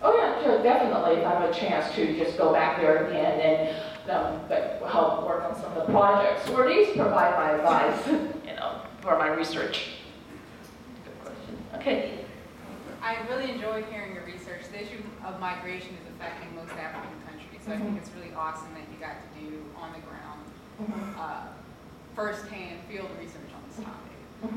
Oh yeah, sure, definitely. If I have a chance to just go back there again and help work on some of the projects, or at least provide my advice, for my research. Good question. Okay. I really enjoyed hearing your research. The issue of migration is affecting most African countries, so I think it's really awesome that you got to do on the ground, firsthand field research on this topic.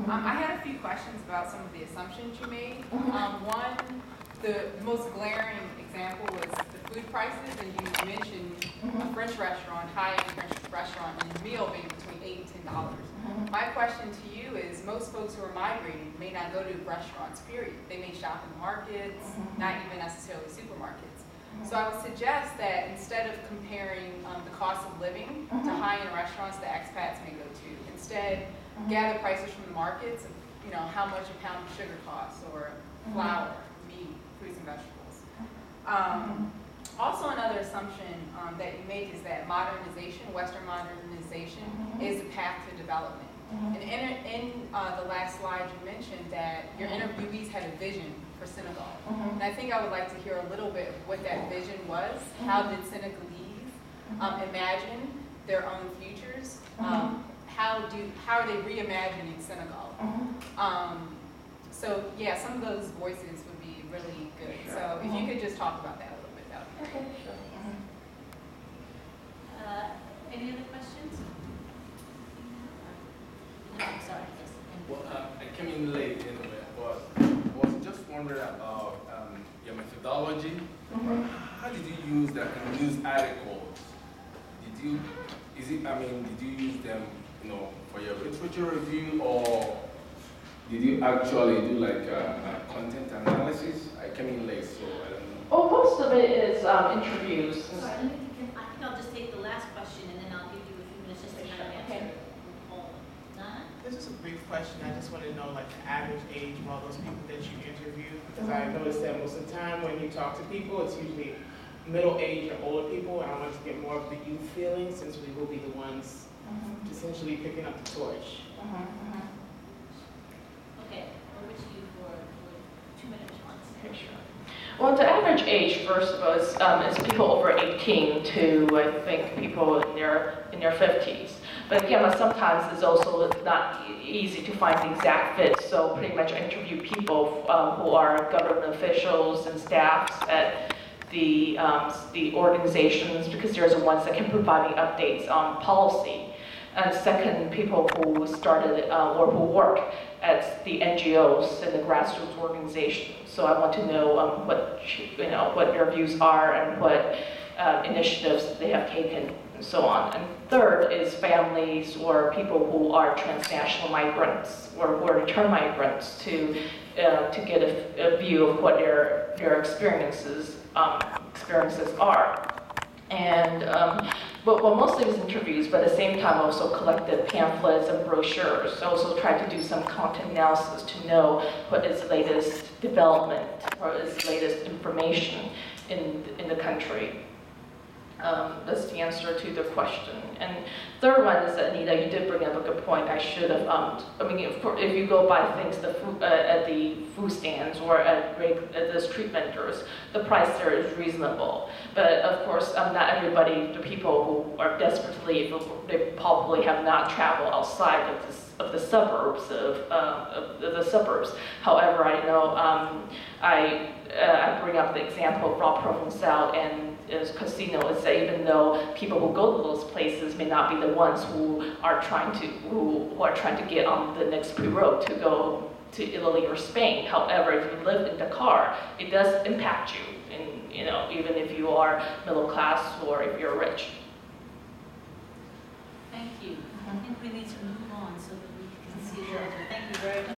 I had a few questions about some of the assumptions you made. One, the most glaring example was the food prices, and you mentioned a French restaurant, high-end French restaurant, and the meal being between $8 and $10. My question to you is, most folks who are migrating may not go to restaurants, period. They may shop in markets, not even necessarily supermarkets. So I would suggest that instead of comparing the cost of living to high-end restaurants that expats may go to, instead gather prices from the markets of how much a pound of sugar costs, or flour, meat, fruits and vegetables. Also, another assumption that you make is that modernization, Western modernization, is the path to development. And in the last slide, you mentioned that your interviewees had a vision for Senegal. And I think I would like to hear a little bit of what that vision was. How did Senegalese imagine their own futures? How are they reimagining Senegal? So yeah, some of those voices would be really good. Sure. So if you could just talk about that a little bit, that would be great. Okay, sure. Any other questions? No, I'm sorry. Yes. Well, I came in late anyway, but I was just wondering about your methodology. How did you use that news articles? Did you use them, for your literature review, or did you actually do like content analysis? I came in late, so I don't know. Oh, most of it is interviews. Sorry, I think I'll just take the last question and then I'll give you a few minutes just to kind of answer. This is a brief question. I just want to know like the average age of all those people that you interview, because I noticed that most of the time when you talk to people, it's usually middle-aged or older people, and I want to get more of the youth feeling since we will be the ones essentially picking up the torch. Okay, over to you for 2-minute response. Okay, sure. Well, the average age, first of all, is people over 18 to, I think, people in their 50s. But again, sometimes it's also not easy to find the exact fit. So pretty much I interview people who are government officials and staffs at the organizations, because they're the ones that can provide me updates on policy. And second, people who started or who work at the NGOs and the grassroots organizations. So I want to know what their views are and what initiatives they have taken and so on. And third is families or people who are transnational migrants or who are return migrants to get a view of what their experiences are. And well, mostly it was interviews, but at the same time also collected pamphlets and brochures. I also tried to do some content analysis to know what is the latest development or is the latest information in the country. That's the answer to the question. And third one is, Anita, you did bring up a good point. I should have, if you go buy things at the food stands or at the street vendors, the price there is reasonable. But of course, not everybody, the people who are desperate to leave, they probably have not traveled outside of the suburbs of the suburbs. However, I know I bring up the example of Raw Provençal and casino is that even though people who go to those places may not be the ones who are trying to get on the next pre-road to go to Italy or Spain. However, if you live in Dakar, it does impact you, and even if you are middle class or if you're rich. Thank you. I think we need to move on so that we can see the. Thank you very much.